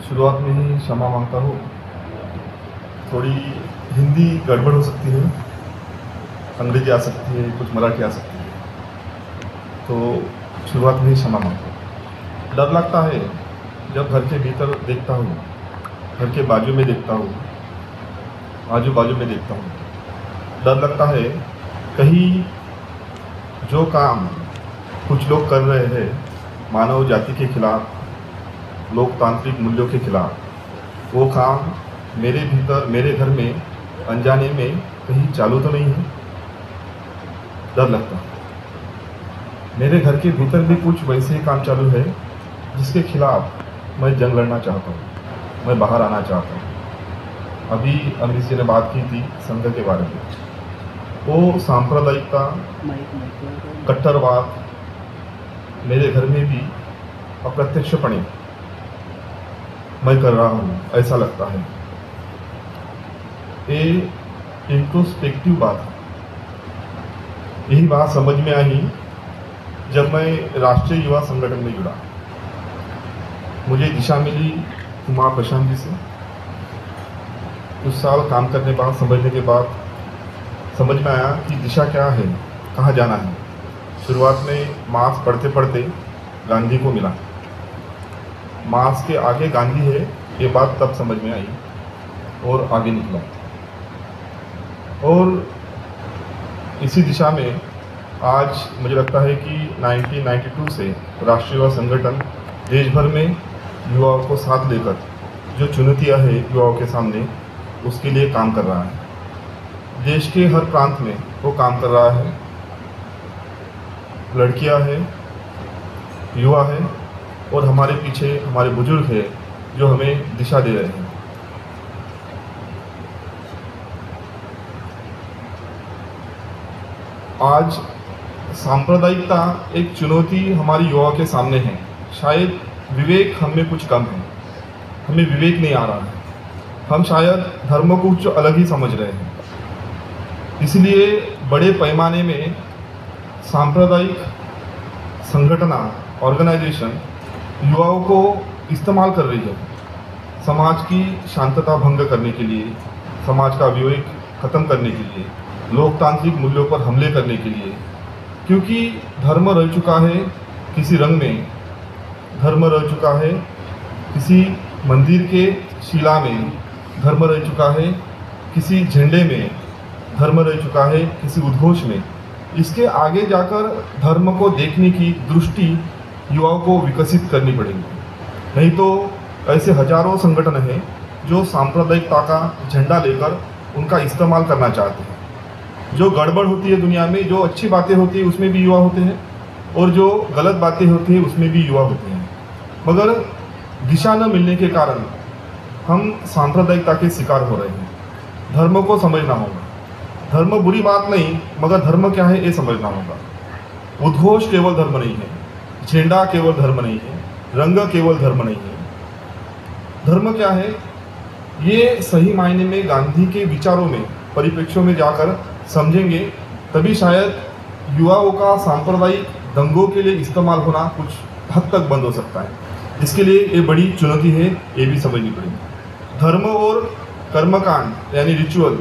शुरुआत में ही क्षमा मांगता हूँ। थोड़ी हिंदी गड़बड़ हो सकती है, अंग्रेजी आ सकती है, कुछ मराठी आ सकती है, तो शुरुआत में ही क्षमा मांगता हूँ। डर लगता है जब घर के भीतर देखता हूँ, घर के बाजू में देखता हूँ, आजू बाजू में देखता हूँ। डर लगता है कहीं जो काम कुछ लोग कर रहे हैं मानव जाति के खिलाफ, लोकतांत्रिक मूल्यों के खिलाफ, वो काम मेरे भीतर, मेरे घर में अनजाने में कहीं चालू तो नहीं है। डर लगता है मेरे घर के भीतर भी कुछ वैसे ही काम चालू है जिसके खिलाफ मैं जंग लड़ना चाहता हूँ, मैं बाहर आना चाहता हूँ। अभी अमरीश जी ने बात की थी संघ के बारे में। वो सांप्रदायिकता, कट्टरवाद मेरे घर में भी अप्रत्यक्षपणे मैं कर रहा हूँ, ऐसा लगता है। ये इंट्रोस्पेक्टिव बात है। यही बात समझ में आई जब मैं राष्ट्रीय युवा संगठन में जुड़ा। मुझे दिशा मिली कुमार प्रशांत जी से। कुछ साल काम करने के बाद, समझने के बाद समझ में आया कि दिशा क्या है, कहाँ जाना है। शुरुआत में मार्क्स पढ़ते पढ़ते गांधी को मिला। मार्क्स के आगे गांधी है, ये बात तब समझ में आई और आगे निकला। और इसी दिशा में आज मुझे लगता है कि 1992 से राष्ट्रीय युवा संगठन देश भर में युवाओं को साथ लेकर जो चुनौतियां हैं युवाओं के सामने, उसके लिए काम कर रहा है। देश के हर प्रांत में वो काम कर रहा है। लड़कियां हैं, युवा है और हमारे पीछे हमारे बुजुर्ग हैं जो हमें दिशा दे रहे हैं। आज सांप्रदायिकता एक चुनौती हमारी युवाओं के सामने है। शायद विवेक हम में कुछ कम है, हमें विवेक नहीं आ रहा है। हम शायद धर्म को कुछ अलग ही समझ रहे हैं। इसलिए बड़े पैमाने में सांप्रदायिक संगठना, ऑर्गेनाइजेशन युवाओं को इस्तेमाल कर रही है समाज की शांतता भंग करने के लिए, समाज का विवेक खत्म करने के लिए, लोकतांत्रिक मूल्यों पर हमले करने के लिए। क्योंकि धर्म रह चुका है किसी रंग में, धर्म रह चुका है किसी मंदिर के शिला में, धर्म रह चुका है किसी झंडे में, धर्म रह चुका है किसी उद्घोष में। इसके आगे जाकर धर्म को देखने की दृष्टि युवाओं को विकसित करनी पड़ेगी। नहीं तो ऐसे हजारों संगठन हैं जो सांप्रदायिकता का झंडा लेकर उनका इस्तेमाल करना चाहते हैं। जो गड़बड़ होती है दुनिया में, जो अच्छी बातें होती है उसमें भी युवा होते हैं और जो गलत बातें होती है उसमें भी युवा होते हैं। मगर दिशा न मिलने के कारण हम सांप्रदायिकता के शिकार हो रहे हैं। धर्म को समझना होगा। धर्म बुरी बात नहीं, मगर धर्म क्या है ये समझना होगा। उद्घोष केवल धर्म नहीं है, झंडा केवल धर्म नहीं है, रंग केवल धर्म नहीं है। धर्म क्या है ये सही मायने में गांधी के विचारों में, परिप्रेक्ष्यों में जाकर समझेंगे, तभी शायद युवाओं का सांप्रदायिक दंगों के लिए इस्तेमाल होना कुछ हद तक बंद हो सकता है। इसके लिए ये बड़ी चुनौती है, ये भी समझनी पड़ेगी। धर्म और कर्मकांड यानी रिचुअल,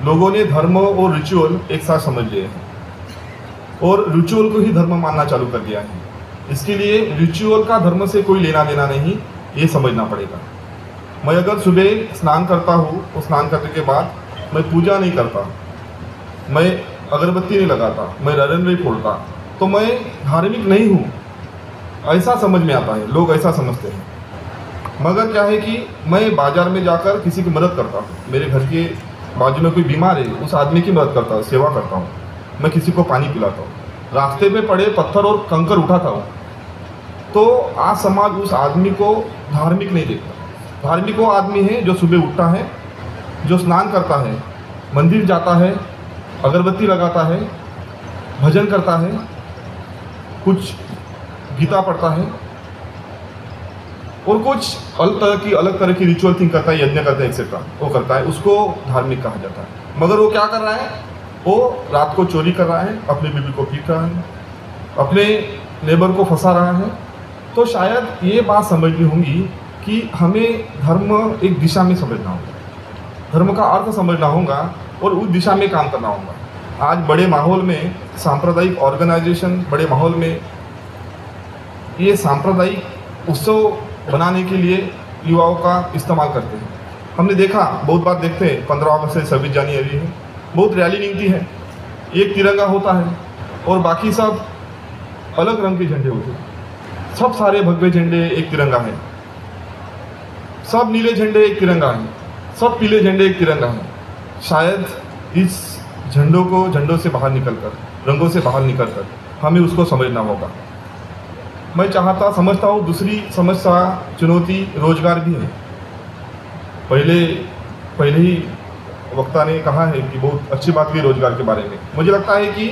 लोगों ने धर्म और रिचुअल एक साथ समझ लिए हैं और रिचुअल को ही धर्म मानना चालू कर दिया है। इसके लिए रिचुअल का धर्म से कोई लेना देना नहीं, ये समझना पड़ेगा। मैं अगर सुबह स्नान करता हूँ तो स्नान करने के बाद मैं पूजा नहीं करता, मैं अगरबत्ती नहीं लगाता, मैं ररन नहीं फोड़ता, तो मैं धार्मिक नहीं हूँ, ऐसा समझ में आता है। लोग ऐसा समझते हैं। मगर क्या है कि मैं बाजार में जाकर किसी की मदद करता हूँ। मेरे घर के बाजू में कोई बीमार है, उस आदमी की मदद करता हूँ, सेवा करता हूँ। मैं किसी को पानी पिलाता हूँ, रास्ते पे पड़े पत्थर और कंकर उठाता हूँ। तो आज समाज उस आदमी को धार्मिक नहीं देखता। धार्मिक वो आदमी है जो सुबह उठता है, जो स्नान करता है, मंदिर जाता है, अगरबत्ती लगाता है, भजन करता है, कुछ गीता पढ़ता है और कुछ अलग तरह की रिचुअल थिंग करता है, यज्ञ करता है, एक्सेट्रा वो करता है। उसको धार्मिक कहा जाता है। मगर वो क्या कर रहा है? वो रात को चोरी कर रहा है, अपनी बीवी को पीट रहा है, अपने नेबर को फंसा रहा है। तो शायद ये बात समझनी होगी कि हमें धर्म एक दिशा में समझना होगा, धर्म का अर्थ समझना होगा और उस दिशा में काम करना होगा। आज बड़े माहौल में सांप्रदायिक ऑर्गेनाइजेशन, बड़े माहौल में ये सांप्रदायिक उत्सव बनाने के लिए युवाओं का इस्तेमाल करते हैं। हमने देखा, बहुत बार देखते हैं, 15 अगस्त से 26 जनवरी है, बहुत रैली निकलती है, एक तिरंगा होता है और बाकी सब अलग रंग के झंडे होते हैं। सब सारे भगवे झंडे एक तिरंगा है, सब नीले झंडे एक तिरंगा है, सब पीले झंडे एक तिरंगा है। शायद इस झंडों से बाहर निकलकर, रंगों से बाहर निकलकर हमें उसको समझना होगा। मैं समझता हूँ दूसरी समस्या, चुनौती रोजगार भी है। पहले ही वक्ता ने कहा है कि बहुत अच्छी बात की रोजगार के बारे में। मुझे लगता है कि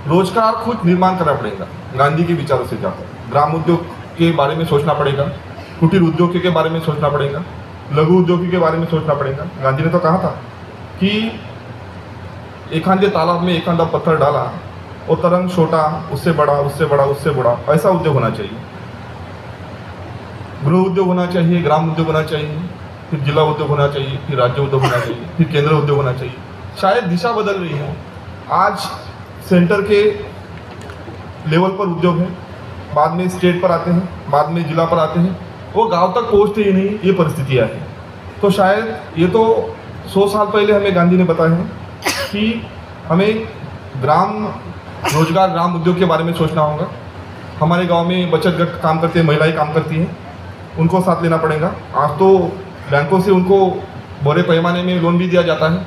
रोजगार खुद निर्माण करना पड़ेगा, गांधी के विचारों से जाकर। ग्राम उद्योग के बारे में सोचना पड़ेगा, कुटीर उद्योग के बारे में सोचना पड़ेगा, लघु उद्योग के बारे में सोचना पड़ेगा। गांधी ने तो कहा था कि एकांते तालाब में एकांता पत्थर डाला और तरंग छोटा, उससे बड़ा, उससे बड़ा, उससे बड़ा, ऐसा उद्योग होना चाहिए। गृह उद्योग होना चाहिए, ग्राम उद्योग होना चाहिए, फिर जिला उद्योग होना चाहिए, फिर राज्य उद्योग होना चाहिए, फिर केंद्र उद्योग होना चाहिए। शायद दिशा बदल रही है। आज सेंटर के लेवल पर उद्योग है, बाद में स्टेट पर आते हैं, बाद में जिला पर आते हैं, वो गांव तक पहुंचते ही नहीं, ये परिस्थितियाँ हैं। तो शायद ये तो 100 साल पहले हमें गांधी ने बताया है कि हमें रोजगार, ग्राम उद्योग के बारे में सोचना होगा। हमारे गांव में बचत गट काम करते हैं, महिलाएं काम करती हैं, उनको साथ लेना पड़ेगा। आज तो बैंकों से उनको बड़े पैमाने में लोन भी दिया जाता है,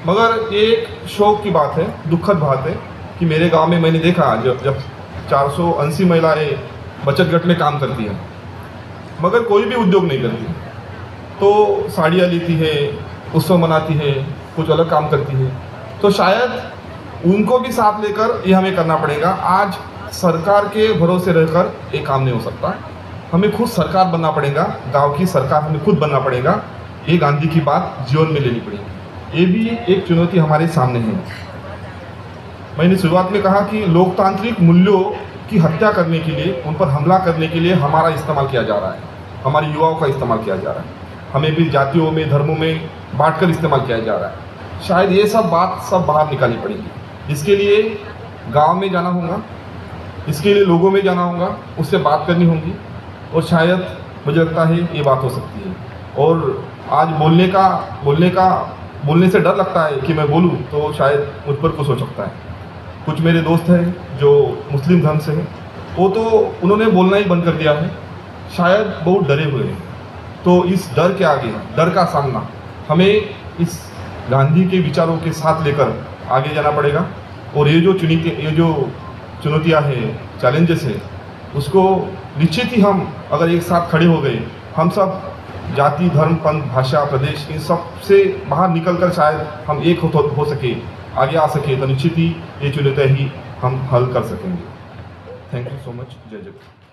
मगर एक शौक की बात है, दुखद बात है कि मेरे गांव में मैंने देखा जब 480 महिलाएं बचत गट में काम करती हैं, मगर कोई भी उद्योग नहीं करती। तो साड़ियाँ लेती है, उत्सव मनाती है, कुछ अलग काम करती है। तो शायद उनको भी साथ लेकर ये हमें करना पड़ेगा। आज सरकार के भरोसे रहकर ये काम नहीं हो सकता, हमें खुद सरकार बनना पड़ेगा, गांव की सरकार हमें खुद बनना पड़ेगा। ये गांधी की बात जीवन में लेनी पड़ेगी। ये भी एक चुनौती हमारे सामने है। मैंने शुरुआत में कहा कि लोकतांत्रिक मूल्यों की हत्या करने के लिए, उन पर हमला करने के लिए हमारा इस्तेमाल किया जा रहा है, हमारे युवाओं का इस्तेमाल किया जा रहा है। हमें भी जातियों में, धर्मों में बांटकर इस्तेमाल किया जा रहा है। शायद ये सब बाहर निकालनी पड़ेगी। इसके लिए गांव में जाना होगा, इसके लिए लोगों में जाना होगा, उससे बात करनी होगी और शायद मुझे लगता है ये बात हो सकती है। और आज बोलने से डर लगता है कि मैं बोलूं तो शायद मुझ पर कुछ हो सकता है। कुछ मेरे दोस्त हैं जो मुस्लिम धर्म से हैं, वो तो उन्होंने बोलना ही बंद कर दिया है, शायद बहुत डरे हुए हैं। तो इस डर के आगे, डर का सामना हमें इस गांधी के विचारों के साथ लेकर आगे जाना पड़ेगा। और ये जो चुनौतियाँ हैं, चैलेंजेस है, उसको निश्चित ही हम अगर एक साथ खड़े हो गए, हम सब जाति, धर्म, पंथ, भाषा, प्रदेश, इन सब से बाहर निकलकर शायद हम एक हो सके, आगे आ सके, तो निश्चित ही ये चुनौतियाँ ही हम हल कर सकेंगे। Thank you so much. जय जगत।